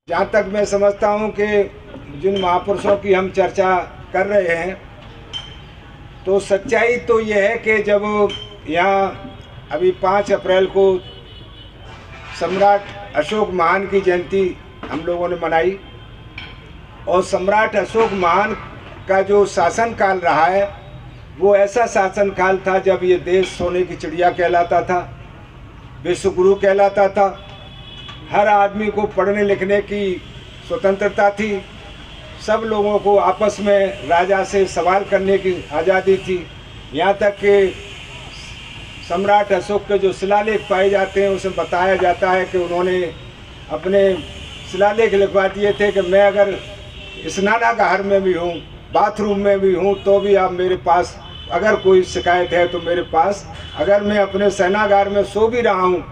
जहाँ तक मैं समझता हूँ कि जिन महापुरुषों की हम चर्चा कर रहे हैं, तो सच्चाई तो ये है कि जब यहाँ अभी 5 अप्रैल को सम्राट अशोक महान की जयंती हम लोगों ने मनाई, और सम्राट अशोक महान का जो शासनकाल रहा है वो ऐसा शासनकाल था जब ये देश सोने की चिड़िया कहलाता था, विश्व गुरु कहलाता था। हर आदमी को पढ़ने लिखने की स्वतंत्रता थी, सब लोगों को आपस में राजा से सवाल करने की आज़ादी थी। यहाँ तक कि सम्राट अशोक के जो शिलालेख पाए जाते हैं उसमें बताया जाता है कि उन्होंने अपने शिलालेख लिखवा दिए थे कि मैं अगर स्नानागार में भी हूँ, बाथरूम में भी हूँ, तो भी आप मेरे पास अगर कोई शिकायत है तो मेरे पास, अगर मैं अपने सेनागार में सो भी रहा हूँ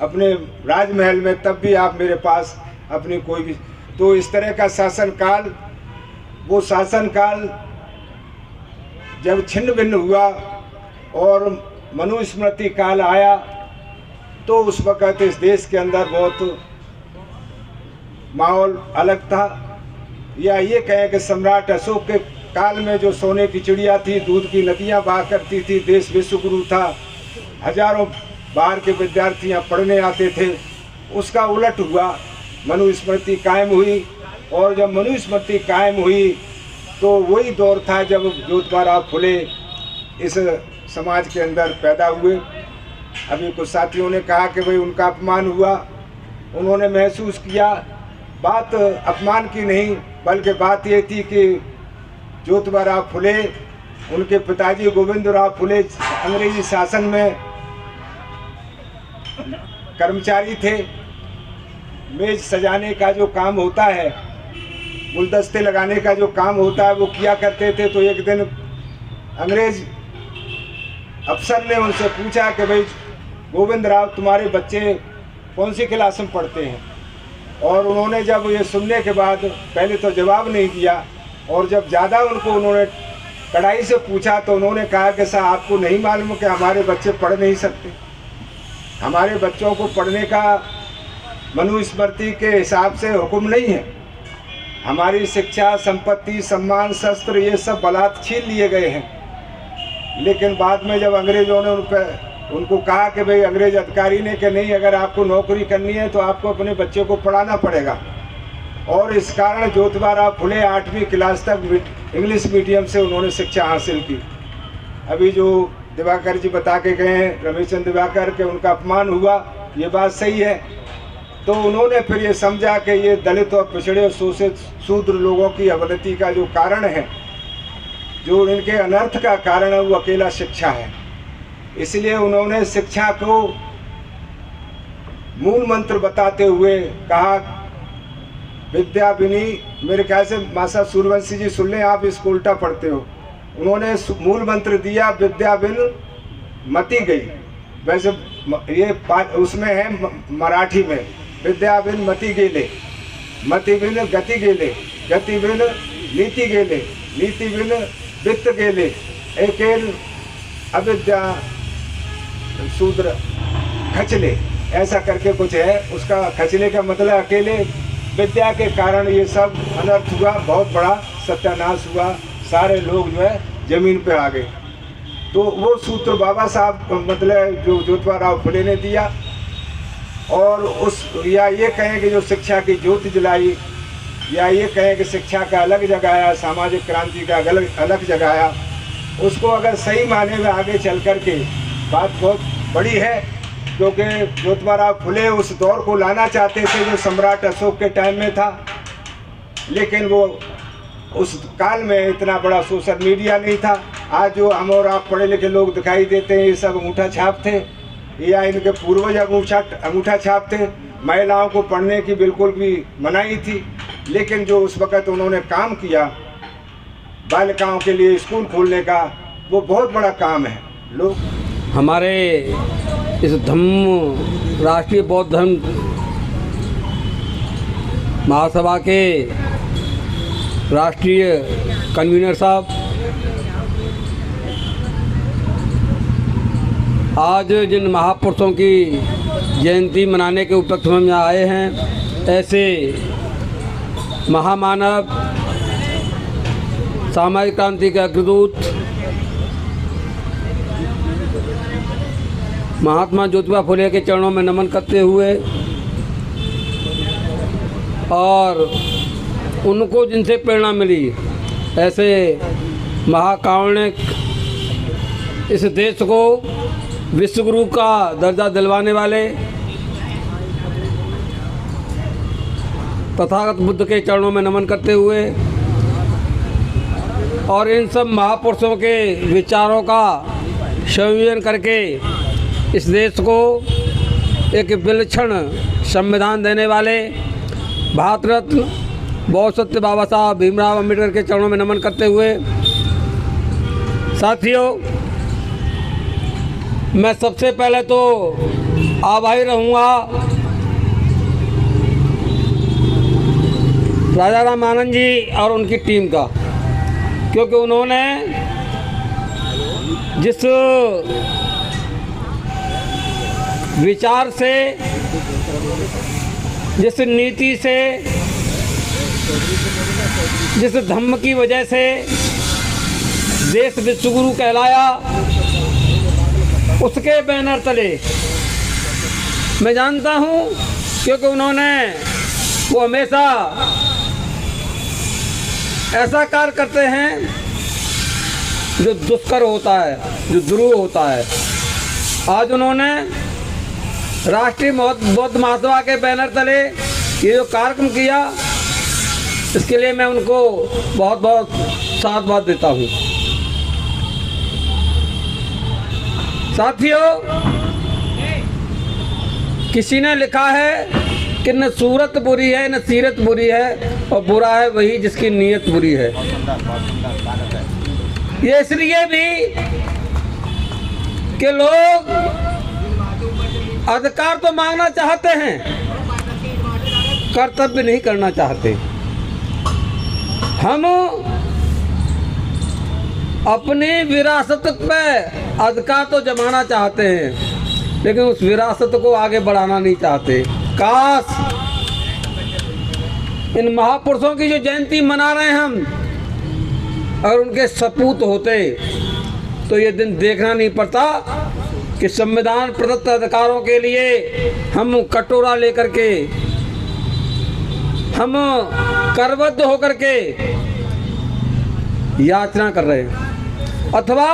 अपने राजमहल में, तब भी आप मेरे पास अपनी कोई भी। तो इस तरह का शासनकाल, वो शासनकाल जब छिन्न भिन्न हुआ और मनुस्मृति काल आया, तो उस वक़्त इस देश के अंदर बहुत माहौल अलग था। या ये कहें कि सम्राट अशोक के काल में जो सोने की चिड़िया थी, दूध की नदियाँ बहा करती थी, देश विश्व गुरु था, हजारों बाहर के विद्यार्थी यहाँ पढ़ने आते थे, उसका उलट हुआ, मनुस्मृति कायम हुई। और जब मनुस्मृति कायम हुई तो वही दौर था जब ज्योतिबा फुले इस समाज के अंदर पैदा हुए। अभी कुछ साथियों ने कहा कि भाई उनका अपमान हुआ, उन्होंने महसूस किया। बात अपमान की नहीं, बल्कि बात ये थी कि ज्योतिबा फुले, उनके पिताजी गोविंदराव फुले अंग्रेजी शासन में कर्मचारी थे। मेज सजाने का जो काम होता है, गुलदस्ते लगाने का जो काम होता है, वो किया करते थे। तो एक दिन अंग्रेज अफसर ने उनसे पूछा कि भाई गोविंदराव, तुम्हारे बच्चे कौन सी क्लास में पढ़ते हैं? और उन्होंने जब ये सुनने के बाद पहले तो जवाब नहीं दिया, और जब ज़्यादा उन्होंने कड़ाई से पूछा तो उन्होंने कहा कि साहब, आपको नहीं मालूम कि हमारे बच्चे पढ़ नहीं सकते? हमारे बच्चों को पढ़ने का मनुस्मृति के हिसाब से हुक्म नहीं है। हमारी शिक्षा, संपत्ति, सम्मान, शस्त्र, ये सब बलात् छीन लिए गए हैं। लेकिन बाद में जब अंग्रेज़ों ने उनको कहा कि भाई, अंग्रेज अधिकारी ने कि नहीं, अगर आपको नौकरी करनी है तो आपको अपने बच्चे को पढ़ाना पड़ेगा। और इस कारण ज्योतिबा फुले 8वीं क्लास तक इंग्लिश मीडियम से उन्होंने शिक्षा हासिल की। अभी जो दिवाकर जी बता के गए हैं, रमेश चंद्र दिवाकर, के उनका अपमान हुआ, ये बात सही है। तो उन्होंने फिर ये समझा कि ये दलित और पिछड़े और शोषित शूद्र लोगों की अवनति का जो कारण है, जो इनके अनर्थ का कारण है, वो अकेला शिक्षा है। इसलिए उन्होंने शिक्षा को मूल मंत्र बताते हुए कहा, विद्या बिनी, मेरे ख्याल से मासा सूर्यवंशी जी सुन लें, आप इसको उल्टा पढ़ते हो। उन्होंने मूल मंत्र दिया, विद्या बिन मति गई। वैसे ये उसमें है मराठी में, विद्या बिन मति गेले, मति बिन गति गेले, गति बिन नीति गेले, नीति बिन वित्त गेले, एकेल अविद्या शूद्र खचले, ऐसा करके कुछ है। उसका खचले का मतलब अकेले विद्या के कारण ये सब अनर्थ हुआ, बहुत बड़ा सत्यानाश हुआ, सारे लोग जो है जमीन पे आ गए। तो वो सूत्र बाबा साहब, मतलब जो ज्योतिबा फुले ने दिया। और उस, या ये कहें कि जो शिक्षा की ज्योति जलाई, या ये कहें कि शिक्षा का अलग जगाया, सामाजिक क्रांति का अलग जगाया, उसको अगर सही माने में आगे चल कर के बात बहुत बड़ी है। क्योंकि ज्योतिबा फुले उस दौर को लाना चाहते थे जो सम्राट अशोक के टाइम में था, लेकिन वो उस काल में इतना बड़ा सोशल मीडिया नहीं था। आज जो हम और आप पढ़े लिखे लोग दिखाई देते हैं, ये सब अंगूठा छाप थे, या इनके पूर्वज अंगूठा छाप थे। महिलाओं को पढ़ने की बिल्कुल भी मनाही थी, लेकिन जो उस वक़्त उन्होंने काम किया बालिकाओं के लिए स्कूल खोलने का, वो बहुत बड़ा काम है। लोग हमारे इस धम्म राष्ट्रीय बौद्ध धर्म महासभा के राष्ट्रीय कन्वीनर साहब, आज जिन महापुरुषों की जयंती मनाने के उपलक्ष्य में आए हैं, ऐसे महामानव, सामाजिक क्रांति के अग्रदूत महात्मा ज्योतिबा फुले के चरणों में नमन करते हुए और उनको जिनसे प्रेरणा मिली ऐसे महाकारुणिक इस देश को विश्वगुरु का दर्जा दिलवाने वाले तथागत बुद्ध के चरणों में नमन करते हुए और इन सब महापुरुषों के विचारों का संयोजन करके इस देश को एक विलक्षण संविधान देने वाले भारत रत्न बहुत सत्य बाबा साहब भीमराव अम्बेडकर के चरणों में नमन करते हुए साथियों, मैं सबसे पहले तो आभारी रहूँगा राजा राम आनंद जी और उनकी टीम का, क्योंकि उन्होंने जिस विचार से, जिस नीति से, जिस धम्म की वजह से देश विश्वगुरु कहलाया, उसके बैनर तले मैं जानता हूँ, क्योंकि उन्होंने वो हमेशा ऐसा कार्य करते हैं जो दुष्कर होता है, जो दुरूह होता है। आज उन्होंने राष्ट्रीय बौद्ध महासभा के बैनर तले ये जो कार्यक्रम किया, इसके लिए मैं उनको बहुत बहुत साधुवाद देता हूँ। साथियों, किसी ने लिखा है कि न सूरत बुरी है न सीरत बुरी है, और बुरा है वही जिसकी नीयत बुरी है। ये इसलिए भी कि लोग अधिकार तो मांगना चाहते हैं, कर्तव्य नहीं करना चाहते। हम अपनी विरासत पे अधिकार तो जमाना चाहते हैं, लेकिन उस विरासत को आगे बढ़ाना नहीं चाहते। काश इन महापुरुषों की जो जयंती मना रहे हैं हम, अगर उनके सपूत होते तो ये दिन देखना नहीं पड़ता कि संविधान प्रदत्त अधिकारों के लिए हम कटोरा लेकर के, हम करबद्ध होकर के याचना कर रहे हैं, अथवा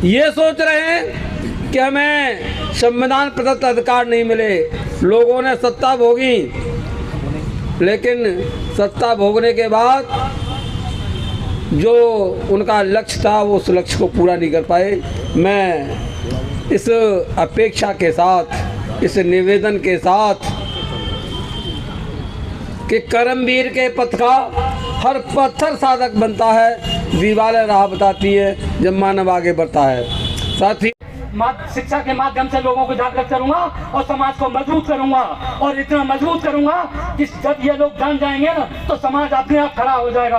ये सोच रहे हैं कि हमें संविधान प्रदत्त अधिकार नहीं मिले। लोगों ने सत्ता भोगी, लेकिन सत्ता भोगने के बाद जो उनका लक्ष्य था वो उस लक्ष्य को पूरा नहीं कर पाए। मैं इस अपेक्षा के साथ, इस निवेदन के साथ कि कर्मवीर के पथ का हर पत्थर साधक बनता है, दीवारें राह बताती है जब मानव आगे बढ़ता है। साथ ही शिक्षा के माध्यम से लोगों को जागृत करूंगा और समाज को मजबूत करूंगा, और इतना मजबूत करूंगा कि जब ये लोग जान जाएंगे ना तो समाज अपने आप खड़ा हो जाएगा।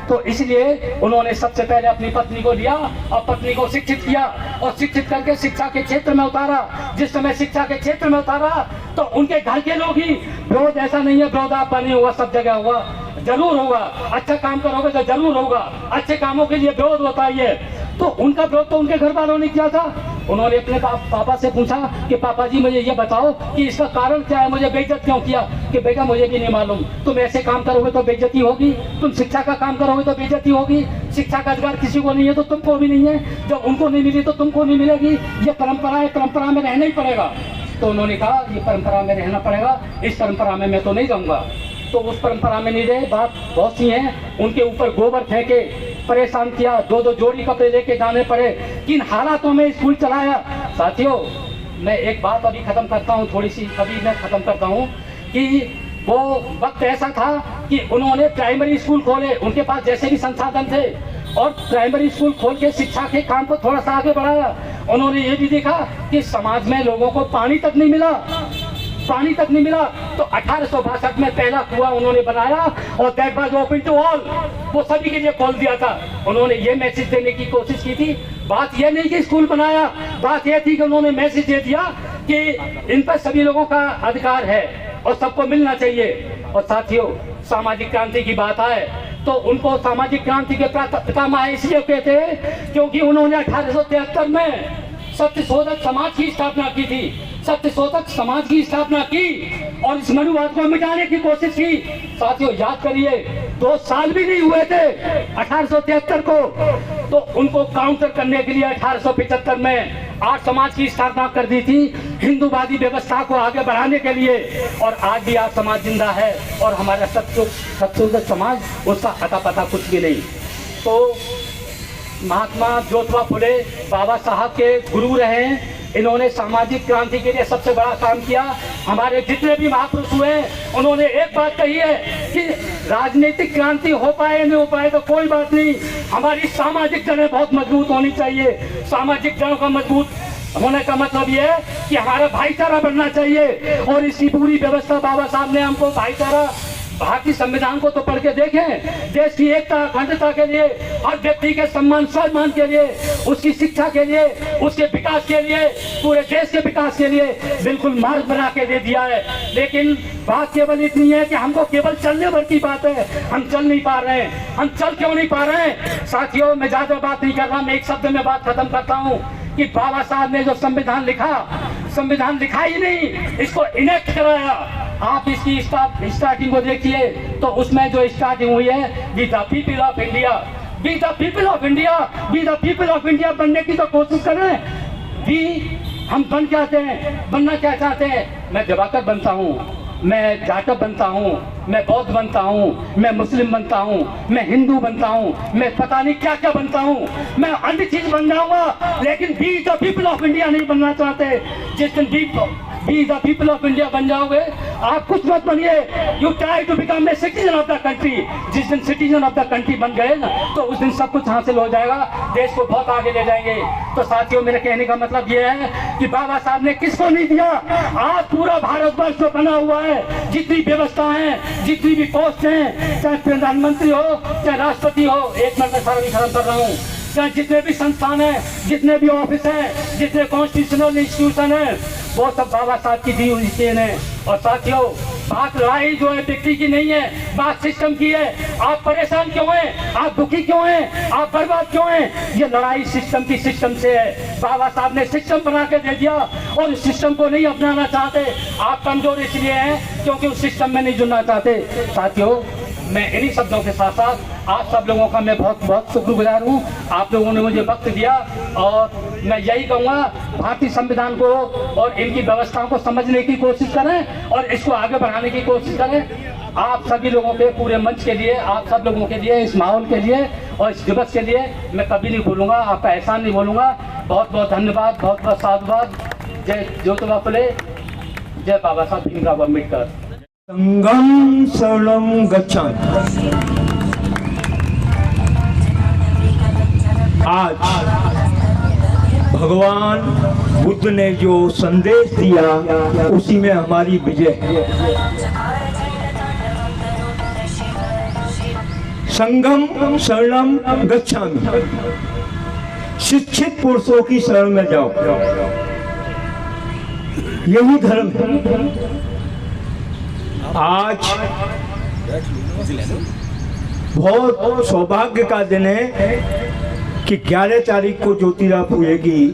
तो इसलिए उन्होंने सबसे पहले अपनी पत्नी को लिया और पत्नी को शिक्षित किया, और शिक्षित करके शिक्षा के क्षेत्र में उतारा। जिस समय शिक्षा के क्षेत्र में उतारा तो उनके घर के लोग ही, विरोध ऐसा नहीं है विरोध आप बने हुआ, सब जगह हुआ, जरूर होगा। अच्छा काम करोगे तो जरूर होगा, अच्छे कामों के लिए विरोध होता है। तो उनका विरोध तो उनके घर वालों ने किया था। उन्होंने अपने पापा से पूछा कि पापा जी मुझे ये बताओ कि इसका कारण क्या है, मुझे बेइज्जत क्यों किया? कि बेटा मुझे भी नहीं मालूम, तुम ऐसे काम करोगे तो बेइज्जती होगी, तुम शिक्षा का काम करोगे तो बेइज्जती होगी। शिक्षा का अधिकार किसी को नहीं है तो तुमको भी नहीं है, जब उनको नहीं मिली तो तुमको नहीं मिलेगी। ये परंपरा है, परंपरा में रहना ही पड़ेगा। तो उन्होंने कहा ये परंपरा में रहना पड़ेगा, इस परंपरा में मैं तो नहीं जाऊँगा। तो उस परंपरा में नहीं रहे। बात बहुत सी है, उनके ऊपर गोबर फेंके, परेशान किया, दो जोड़ी कपड़े लेके जाने पड़े, किन हालातों में स्कूल चलाया। साथियों, मैं एक बात अभी खत्म करता हूँ, थोड़ी सी अभी मैं खत्म करता हूँ कि वो वक्त ऐसा था कि उन्होंने प्राइमरी स्कूल खोले, उनके पास जैसे भी संसाधन थे, और प्राइमरी स्कूल खोल के शिक्षा के काम को थोड़ा सा आगे बढ़ाया। उन्होंने ये भी देखा कि समाज में लोगों को पानी तक नहीं मिला, पानी तक नहीं मिला। तो 1862 में पहला कुआं उन्होंने बनाया, और that was open to all, वो सभी के लिए खोल दिया था। उन्होंने ये मैसेज देने की कोशिश की थी। बात यह नहीं कि स्कूल बनाया, बात यह थी कि उन्होंने मैसेज दे दिया कि इन पर सभी लोगों का अधिकार है और सबको मिलना चाहिए। और साथियों, सामाजिक क्रांति की बात आए तो उनको सामाजिक क्रांति के पितामह इसलिए कहते हैं क्योंकि उन्होंने 1873 में सत्यशोधक समाज की स्थापना की थी। सत्यशोधक समाज की स्थापना की और इस मनुवाद को मिटाने की कोशिश की। साथियों याद करिए, 2 साल भी नहीं हुए थे 1873 को, तो उनको काउंटर करने के लिए 1875 में आर्य समाज की स्थापना कर दी थी, हिंदूवादी व्यवस्था को आगे बढ़ाने के लिए। और आज भी आर्य समाज जिंदा है और हमारा सत्यशोधक समाज उसका अता पता कुछ भी नहीं। तो महात्मा ज्योतिबा फुले बाबा साहब के गुरु रहे हैं। इन्होंने सामाजिक क्रांति के लिए सबसे बड़ा काम किया। हमारे जितने भी महापुरुष हुए उन्होंने एक बात कही है कि राजनीतिक क्रांति हो पाए नहीं हो पाए तो कोई बात नहीं, हमारी सामाजिक जड़ें बहुत मजबूत होनी चाहिए। सामाजिक जड़ों का मजबूत होने का मतलब ये है कि हमारा भाईचारा बनना चाहिए। और इसी पूरी व्यवस्था बाबा साहब ने हमको भाईचारा, भारतीय संविधान को तो पढ़ के देखें, देश की एकता अखंडता के लिए, हर व्यक्ति के सम्मान सम्मान के लिए, उसकी शिक्षा के लिए, उसके विकास के लिए, पूरे देश के विकास के लिए बिल्कुल मार्ग बना के दे दिया है। लेकिन बात केवल इतनी है कि हमको केवल चलने भर की बात है, हम चल नहीं पा रहे हैं। हम चल क्यों नहीं पा रहे हैं? साथियों, मैं ज्यादा बात नहीं कर रहा, मैं एक शब्द में बात खत्म करता हूँ कि बाबा साहब ने जो संविधान लिखा, संविधान लिखा ही नहीं, इसको इनेक्ट कराया। आप इसकी स्टार्टिंग को देखिए तो उसमें जो स्टार्टिंग हुई है, B the people of India, B the people of India, B the people of India बनने की तो कोशिश करें। बी हम बन जाते हैं, बनना क्या चाहते हैं? मैं दिवाकर बनता हूँ, मैं जाटव बनता हूँ, मैं बौद्ध बनता हूँ, मैं मुस्लिम बनता हूँ, मैं हिंदू बनता हूँ, मैं पता नहीं क्या क्या बनता हूँ, मैं अन्य चीज बन जाऊंगा, लेकिन be the people of India नहीं बनना चाहते। जिस दिन be the people of India बन जाओगे, आप कुछ मत बनिए, you try to become a citizen of the country. जिस दिन सिटीजन ऑफ द कंट्री बन गए ना, तो उस दिन सब कुछ हासिल हो जाएगा, देश को बहुत आगे ले जाएंगे। तो साथियों, मेरे कहने का मतलब ये है कि बाबा साहब ने किसको नहीं दिया, आज पूरा भारतवर्ष जो बना हुआ है, जितनी व्यवस्था है, जितनी भी पोस्ट हैं, चाहे प्रधानमंत्री हो, चाहे राष्ट्रपति हो, एक मिनट में सारा भी खत्म कर रहा हूँ, चाहे जितने भी संस्थान हैं, जितने भी ऑफिस हैं, जितने कॉन्स्टिट्यूशनल इंस्टीट्यूशन हैं, वो सब बाबा साहब की दी हुई चेन है। और साथियों, बात लड़ाई जो है व्यक्ति की नहीं है, बात सिस्टम की है। आप परेशान क्यों हैं? आप दुखी क्यों हैं? आप बर्बाद क्यों हैं? ये लड़ाई सिस्टम की, सिस्टम से है। बाबा साहब ने सिस्टम बना के दे दिया और इस सिस्टम को नहीं अपनाना चाहते। आप कमजोर इसलिए हैं क्योंकि उस सिस्टम में नहीं जुड़ना चाहते। साथियों, मैं इन्हीं शब्दों के साथ साथ आप सब लोगों का मैं बहुत बहुत शुक्रगुजार हूँ। आप लोगों ने मुझे वक्त दिया और मैं यही कहूँगा, भारतीय संविधान को और इनकी व्यवस्थाओं को समझने की कोशिश करें और इसको आगे बढ़ाने की कोशिश करें। आप सभी लोगों के पूरे मंच के लिए, आप सब लोगों के लिए, इस माहौल के लिए और इस दिवस के लिए मैं कभी नहीं भूलूंगा, आपका एहसान नहीं भूलूंगा। बहुत बहुत धन्यवाद, बहुत बहुत साधुवाद। जय ज्योतिबा फुले, जय बाबा साहब भीमराव अम्बेडकर। संगम शरणं गच्छामि। आज भगवान बुद्ध ने जो संदेश दिया, उसी में हमारी विजय है। संगम शरणं गच्छामि, शिक्षित पुरुषों की शरण में जाओ, यही धर्म है। आज बहुत सौभाग्य का दिन है कि 11 तारीख को ज्योतिराव फुले की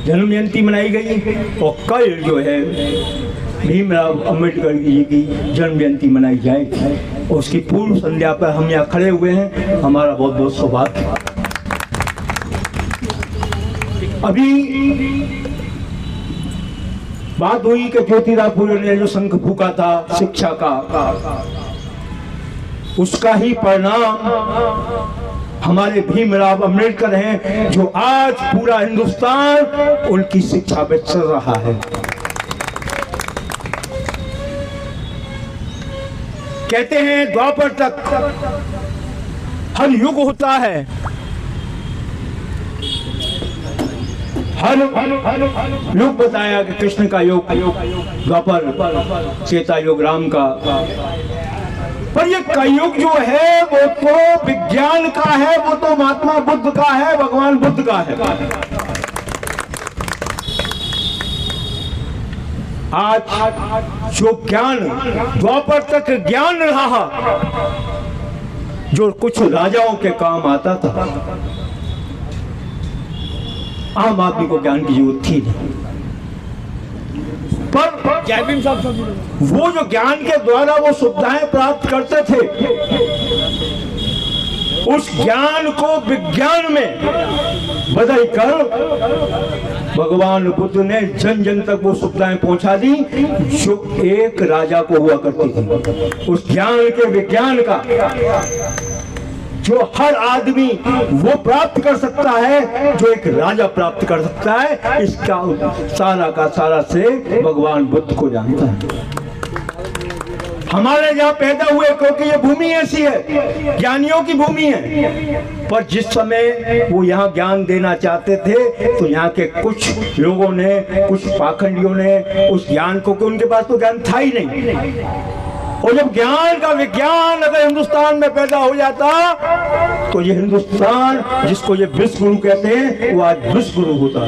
जन्म जयंती मनाई गई और कल जो है भीमराव अम्बेडकर जी की जन्म जयंती मनाई जाएगी। और उसकी पूर्व संध्या पर हम यहाँ खड़े हुए हैं, हमारा बहुत बहुत सौभाग्य। अभी बात हुई कि ज्योतिराव फुले ने जो शंख फूका था शिक्षा का, उसका ही परिणाम हमारे भीमराव अम्बेडकर हैं, जो आज पूरा हिंदुस्तान उनकी शिक्षा पे चल रहा है। कहते हैं द्वापर तक हर युग होता है, हर युग बताया कि कृष्ण का योग, द्वापर, त्रेता युग राम का, पर ये कलयुग जो है वो तो विज्ञान का है, वो तो महात्मा बुद्ध का है, भगवान बुद्ध का है। आज जो ज्ञान द्वापर तक ज्ञान रहा, जो कुछ राजाओं के काम आता था, आम आदमी को ज्ञान की जरूरत थी नहीं। पर वो जो ज्ञान के द्वारा वो सुविधाएं प्राप्त करते थे, उस ज्ञान को विज्ञान में बदल कर भगवान बुद्ध ने जन जन तक वो सुविधाएं पहुंचा दी जो एक राजा को हुआ करती थी। उस ज्ञान के विज्ञान का जो हर आदमी वो प्राप्त कर सकता है, जो एक राजा प्राप्त कर सकता है, इसका सारा का सारा श्रेय भगवान बुद्ध को जानता है। हमारे यहाँ पैदा हुए क्योंकि ये भूमि ऐसी है, ज्ञानियों की भूमि है। पर जिस समय वो यहाँ ज्ञान देना चाहते थे तो यहाँ के कुछ लोगों ने, कुछ पाखंडियों ने उस ज्ञान को, उनके पास तो ज्ञान था ही नहीं। और जब ज्ञान का विज्ञान अगर हिंदुस्तान में पैदा हो जाता तो ये हिंदुस्तान, जिसको ये विश्व गुरु कहते हैं, वो आज विश्व गुरु होता।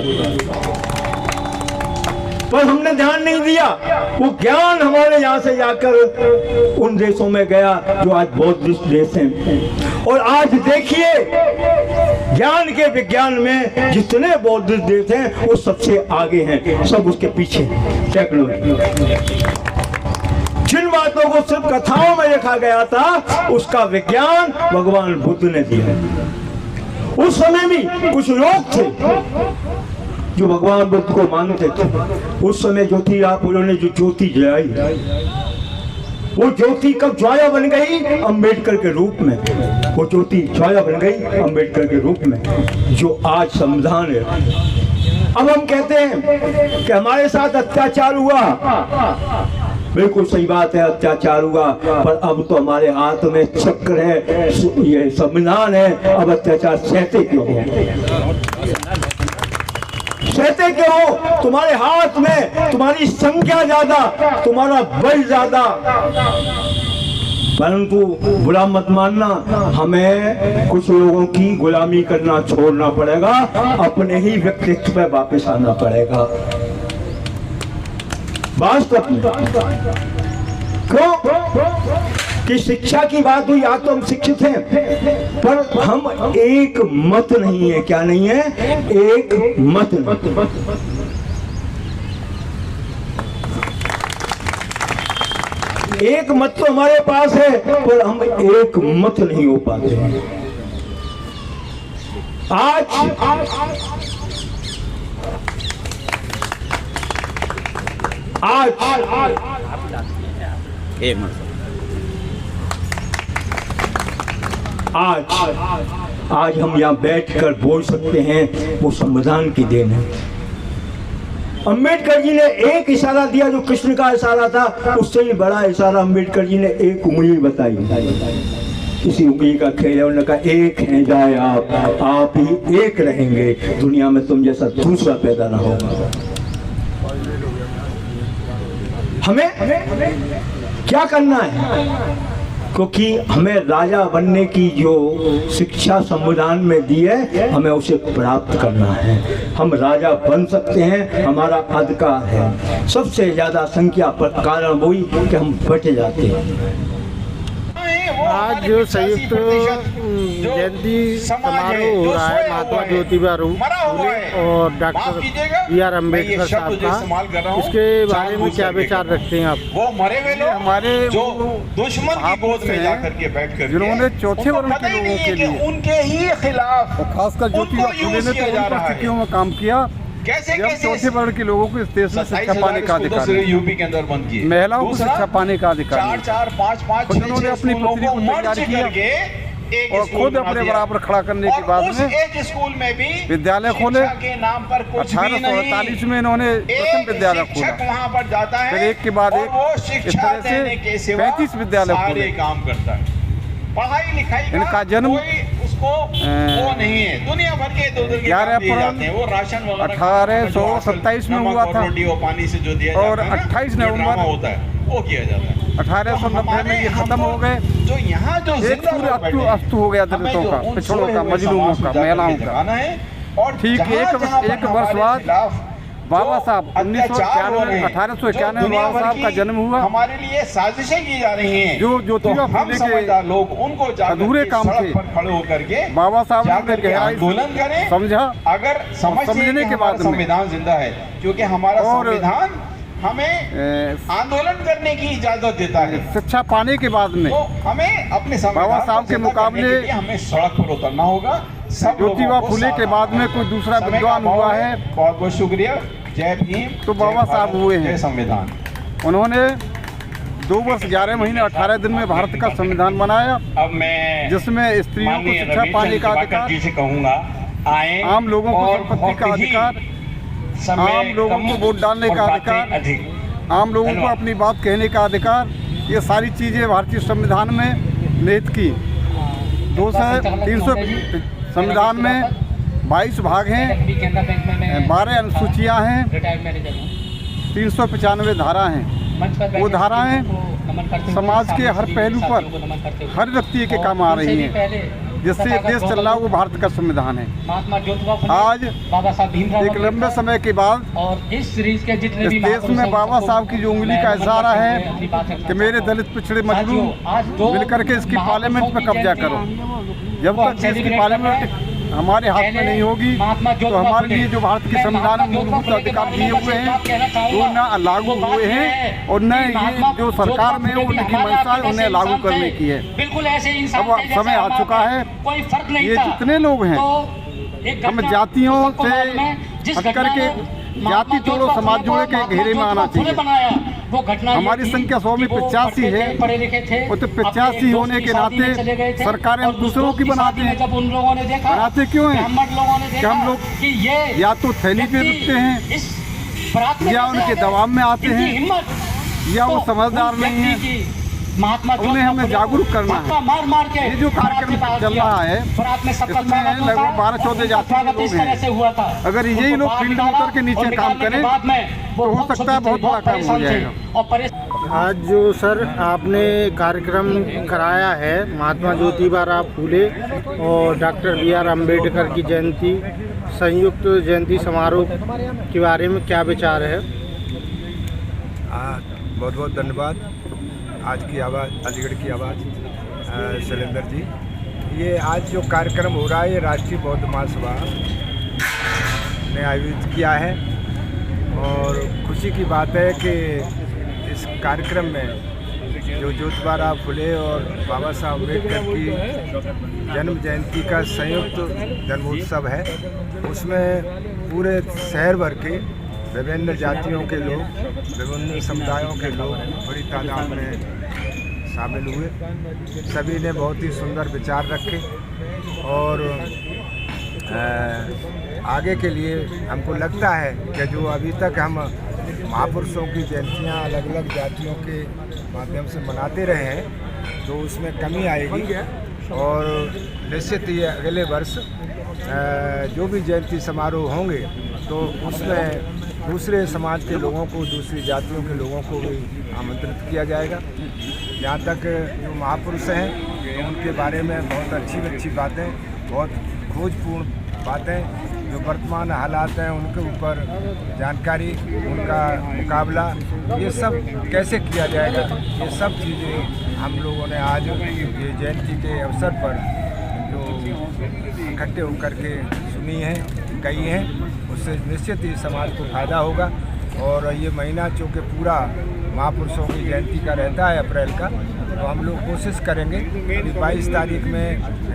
पर हमने ध्यान नहीं दिया। वो ज्ञान हमारे यहाँ से जाकर उन देशों में गया जो आज बौद्धिस्ट देश हैं। और आज देखिए ज्ञान के विज्ञान में जितने बौद्धिस्ट देश हैं वो सबसे आगे हैं, सब उसके पीछे। टेक्नोलॉजी, जिन बातों को सिर्फ कथाओं में लिखा गया था, उसका विज्ञान भगवान बुद्ध ने दिया। उस समय भी कुछ लोग थे जो भगवान बुद्ध को मानते थे। उस समय ज्योतिराव फुले ने जो ज्योति जलाई, वो ज्योति कब ज्वाला बन गई? अंबेडकर के रूप में। वो ज्योति ज्वाला बन गई अंबेडकर के रूप में, जो आज संविधान है। अब हम कहते हैं कि हमारे साथ अत्याचार हुआ, बिल्कुल सही बात है, अत्याचार हुआ, पर अब तो हमारे हाथ में चक्र है, ये संविधान है। अब अत्याचार सहते क्यों हो? सहते क्यों हो? तुम्हारे हाथ में तुम्हारी संख्या ज्यादा, तुम्हारा बल ज्यादा, परंतु बुरा मत मानना, हमें कुछ लोगों की गुलामी करना छोड़ना पड़ेगा, अपने ही व्यक्तित्व पे वापस आना पड़ेगा। वास्तव में क्यों कि शिक्षा की बात हुई, आज तो हम शिक्षित हैं, पर हम एक मत नहीं है। क्या नहीं है? एक मत नहीं। एक मत तो हमारे पास है, पर हम एक मत नहीं हो पाते। आज हम यहाँ बैठकर बोल सकते हैं, वो संविधान की देन है। अंबेडकर जी ने एक इशारा दिया जो कृष्ण का इशारा था, उससे ही बड़ा इशारा अंबेडकर जी ने एक उंगली बताई। इसी उंगली का खेल है। उन्होंने कहा एक हैं जाए आप ही एक रहेंगे, दुनिया में तुम जैसा दूसरा पैदा ना होगा। हमें क्या करना है? क्योंकि हमें राजा बनने की जो शिक्षा संविधान में दी है, हमें उसे प्राप्त करना है। हम राजा बन सकते हैं, हमारा अधिकार है। सबसे ज्यादा संख्या पर कारण वही कि हम बट जाते हैं। आज जो संयुक्त जयंती समारोह हो रहा है महात्मा ज्योतिबा फुले और डॉक्टर बी.आर. अम्बेडकर साहब का, इसके बारे में क्या विचार रखते हैं आप? वो मरे हुए लोग हमारे जो दुश्मन की गोद में जाकर के बैठ कर, जिन्होंने चौथे वर्ण के लोगों के लिए, उनके ही खिलाफ, खासकर ज्योतिबा फुले ने तो उन परिस्थितियों में काम किया कैसे जब चौथे वर्ण के लोगों को इस देश में शिक्षा पाने का अधिकार, यूपी के अंदर बंद किए, महिलाओं को शिक्षा पाने का अधिकार, 4-4, 5-5, उन्होंने अपनी पुत्री को तैयार किया और खुद अपने बराबर खड़ा करने के बाद में एक स्कूल में भी विद्यालय खोले। के नाम पर कुछ भी नहीं। 1848 में इन्होंने प्रथम विद्यालय खोला, वहाँ पर जाता है, फिर एक के बाद एक, इस तरह से 35 विद्यालय खोले। काम करता है, पढ़ाई लिखाई इनका जन्म उसको वो नहीं है। दुनिया भर के 11 अप्रैल वो राशन 1827 में हुआ था पानी से जो दिया और 28 नवंबर होता है वो किया जाता है। 1890 में ये खत्म हो गए। जो यहाँ जो एक सूर्य अस्तु हो गया दलितों का, पिछड़ों का, मजलूमों का, महिलाओं का। और ठीक एक वर्ष बाद बाबा साहब 1991 1891 बाबा साहब का जन्म हुआ। हमारे लिए साजिशें की जा रही हैं, जो ज्योतिबा हम फुले समझदार के लोग उनको अधूरे काम थे, खड़े होकर के बाबा साहब जाकर ने के गहराई आंदोलन करें। समझा, अगर समझने के बाद संविधान जिंदा है, क्योंकि हमारा संविधान हमें आंदोलन करने की इजाजत देता है। शिक्षा पाने के बाद में तो हमें अपने बाबा साहब के मुकाबले हमें सड़क पर उतरना होगा। सब ज्योतिबा फुले के बाद में कोई दूसरा विद्वान हुआ है, बहुत बहुत शुक्रिया। जय भीम। तो बाबा साहब हुए हैं। जय संविधान। उन्होंने 2 वर्ष 11 महीने 18 दिन में भारत का संविधान बनाया, अब मैं जिसमें स्त्रियों को शिक्षा पाने का अधिकार, जी से कहूँगा आए, आम लोगों को संपत्ति का अधिकार, आम लोगों को वोट डालने का अधिकार, आम लोगों को अपनी बात कहने का अधिकार, ये सारी चीज़ें भारतीय संविधान में निहित की। 300 संविधान में 22 भाग हैं, 12 अनुसूचियाँ हैं, 395 धारा हैं। वो धाराएं समाज के हर पहलू पर हर व्यक्ति के काम आ रही हैं, जिससे देश चल रहा है वो भारत का संविधान है। आज एक लंबे समय के बाद और इस सीरीज के जितने इस भी देश में बाबा साहब की जो उंगली का इशारा है कि मेरे दलित पिछड़े मजलूम मिलकर के इसकी पार्लियामेंट में कब्जा करो। जब तक इसकी पार्लियामेंट हमारे हाथ में नहीं होगी तो हमारे लिए जो भारत के संविधान में मूलभूत अधिकार दिए हुए हैं वो न लागू हुए हैं और न ये जो सरकार में उनकी मंशा है उन्हें लागू करने की है। बिल्कुल ऐसे अब समय आ चुका है, कोई फर्क नहीं ये था। जितने लोग हैं तो हम जातियों से हट करके जाति छोड़ो समाज जोड़े के घेरे में आना चाहिए। वो घटना हमारी संख्या 100 में 85 है, वो तो 85 होने के नाते सरकारें हम दूसरों की बनाते हैं। जब उन लोगों ने देखा, बनाते क्यों हैं लोगों ने कि हम लोग कि ये या तो थैली पे बिकते हैं या उनके दबाव में आते हैं या वो समझदार नहीं है। महात्मा उन्हें हमें जागरूक करना है। मार मार के ये जो कार्यक्रम चल रहा है इसमें लगभग 12-14 जाति के लोग हैं। अगर यही लोग फील्ड में उतर के नीचे काम करें तो हो सकता है बहुत बड़ा काम हो जाएगा। आज जो सर आपने कार्यक्रम कराया है महात्मा ज्योतिबा फूले और डॉक्टर BR अम्बेडकर की जयंती संयुक्त जयंती समारोह के बारे में क्या विचार है? बहुत बहुत धन्यवाद। आज की आवाज़, अलीगढ़ की आवाज़, शैलेंद्र जी। ये आज जो कार्यक्रम हो रहा है ये राष्ट्रीय बौद्ध महासभा ने आयोजित किया है और खुशी की बात है कि इस कार्यक्रम में जो ज्योतिबा फुले और बाबा साहब अम्बेडकर की जन्म जयंती का संयुक्त जन्मोत्सव है, उसमें पूरे शहर भर के विभिन्न जातियों के लोग, विभिन्न समुदायों के लोग बड़ी तादाद में शामिल हुए। सभी ने बहुत ही सुंदर विचार रखे और आगे के लिए हमको लगता है कि जो अभी तक हम महापुरुषों की जयंतियां अलग अलग जातियों के माध्यम से मनाते रहे हैं तो उसमें कमी आएगी और निश्चित ही अगले वर्ष जो भी जयंती समारोह होंगे तो उसमें दूसरे समाज के लोगों को, दूसरी जातियों के लोगों को भी आमंत्रित किया जाएगा। जहाँ तक जो महापुरुष हैं उनके बारे में बहुत अच्छी बातें, बहुत खोजपूर्ण बातें, जो वर्तमान हालात हैं उनके ऊपर जानकारी, उनका मुकाबला, ये सब कैसे किया जाएगा, ये सब चीज़ें हम लोगों ने आज ये जयंती के अवसर पर जो इकट्ठे होकर के सुनी हैं, कही हैं, उससे निश्चित ही समाज को फ़ायदा होगा। और ये महीना चूँकि पूरा महापुरुषों की जयंती का रहता है अप्रैल का, तो हम लोग कोशिश करेंगे। अभी 22 तारीख में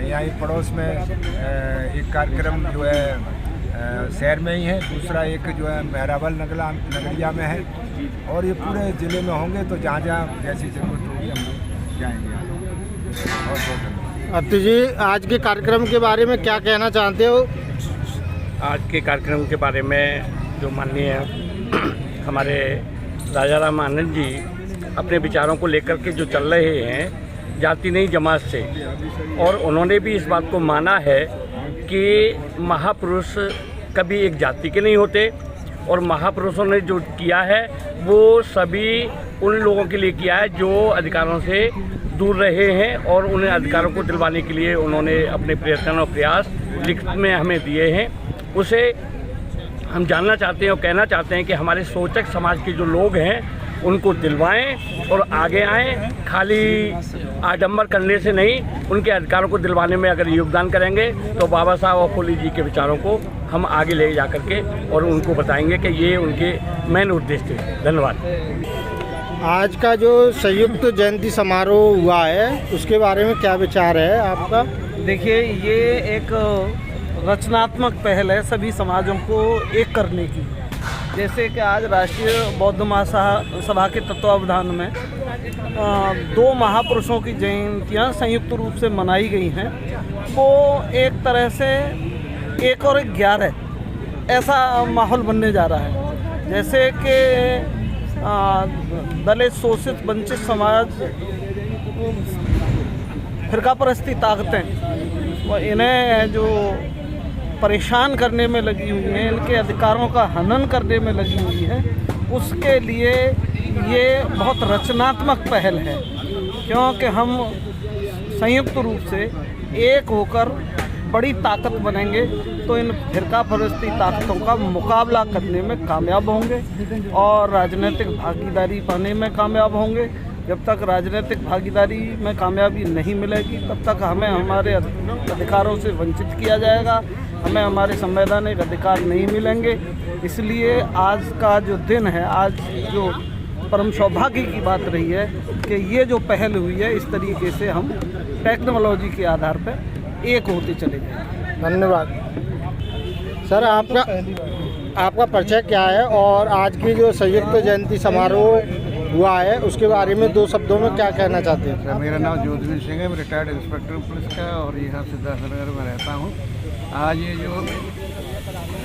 यहाँ पड़ोस में एक कार्यक्रम जो है शहर में ही है, दूसरा एक जो है मेहराबल नगरिया में है और ये पूरे ज़िले में होंगे। तो जहाँ जहाँ जैसी ज़रूरत होगी हम लोग जाएंगे। बहुत बहुत धन्यवाद। अति जी, आज के कार्यक्रम के बारे में क्या कहना चाहते हो? आज के कार्यक्रम के बारे में जो माननीय हमारे राजा राम आनंद जी अपने विचारों को लेकर के जो चल रहे हैं जाति नहीं जमात से, और उन्होंने भी इस बात को माना है कि महापुरुष कभी एक जाति के नहीं होते और महापुरुषों ने जो किया है वो सभी उन लोगों के लिए किया है जो अधिकारों से दूर रहे हैं और उन्हें अधिकारों को दिलवाने के लिए उन्होंने अपने प्रयत्न और प्रयास लिखित में हमें दिए हैं। उसे हम जानना चाहते हैं और कहना चाहते हैं कि हमारे सोचक समाज के जो लोग हैं उनको दिलवाएं और आगे आएं। खाली आडंबर करने से नहीं, उनके अधिकारों को दिलवाने में अगर योगदान करेंगे तो बाबा साहब और फुले जी के विचारों को हम आगे ले जा करके और उनको बताएंगे कि ये उनके मेन उद्देश्य है। धन्यवाद। आज का जो संयुक्त जयंती समारोह हुआ है उसके बारे में क्या विचार है आपका? देखिए, ये एक रचनात्मक पहल है सभी समाजों को एक करने की। जैसे कि आज राष्ट्रीय बौद्ध महासभा के तत्वावधान में 2 महापुरुषों की जयंतियाँ संयुक्त रूप से मनाई गई हैं। वो एक तरह से 1 और 11 ऐसा माहौल बनने जा रहा है। जैसे कि दलित, शोषित, वंचित समाज, फिरका परस्ती ताकतें वो इन्हें जो परेशान करने में लगी हुई हैं, इनके अधिकारों का हनन करने में लगी हुई है, उसके लिए ये बहुत रचनात्मक पहल है। क्योंकि हम संयुक्त रूप से एक होकर बड़ी ताकत बनेंगे तो इन फिरका परस्ती ताकतों का मुकाबला करने में कामयाब होंगे और राजनीतिक भागीदारी पाने में कामयाब होंगे। जब तक राजनीतिक भागीदारी में कामयाबी नहीं मिलेगी तब तक हमें हमारे अधिकारों से वंचित किया जाएगा, हमें हमारे संवैधानिक अधिकार नहीं मिलेंगे। इसलिए आज का जो दिन है, आज जो परम सौभाग्य की बात रही है कि ये जो पहल हुई है, इस तरीके से हम टेक्नोलॉजी के आधार पर एक होते चले गए। धन्यवाद सर। आपका परिचय क्या है और आज की जो संयुक्त जयंती समारोह हुआ है उसके बारे में 2 शब्दों में क्या कहना चाहते हैं? मेरा नाम ज्योतिवीर सिंह है, मैं रिटायर्ड इंस्पेक्टर पुलिस का और यहाँ सिद्धार्थनगर में रहता हूँ। आज ये जो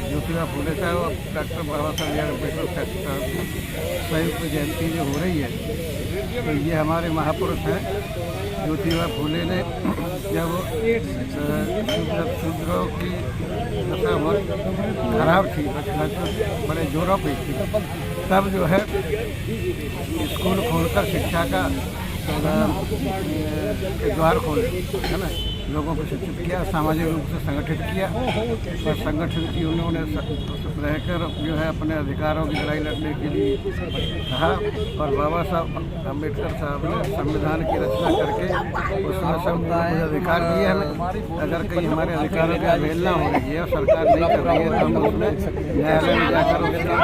ज्योतिबा फुले साहब और डॉक्टर बाबा साहब अम्बेडकर संयुक्त जयंती जो हो रही है, तो ये हमारे महापुरुष हैं। ज्योतिबा फुले ने जब शूद्रों की दशा बहुत खराब थी, बड़े जोरों पे थी, तब जो है स्कूल खोलकर शिक्षा का द्वार खोले, है ना, लोगों को शिक्षित किया, सामाजिक रूप से संगठित किया और संगठन की उन्होंने रहकर जो है अपने अधिकारों की लड़ाई लड़ने के लिए कहा। और बाबा साहब अम्बेडकर साहब ने संविधान की रचना करके उसमें सब अधिकार दिए हमें। अगर कहीं हमारे अधिकारों की अवहेलना हो रही है और सरकार नहीं कर रही है तो हम उसमें न्यायालय में जाकर उसका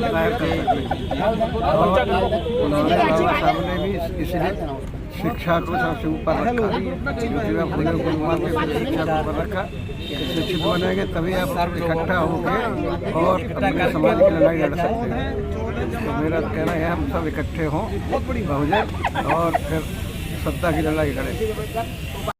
दायर कर सकते हैं। और उन्होंने बाबा साहब ने भी इसलिए शिक्षा को सबसे ऊपर रखा, ज्योतिबा फुले को शिक्षा को ऊपर रखा। शिक्षित बनेंगे तभी आप इकट्ठा होकर और अपने समाज की लड़ाई लड़ सकते हैं। तो मेरा कहना है हम सब इकट्ठे हों बहुजन और फिर सत्ता की लड़ाई लड़ें।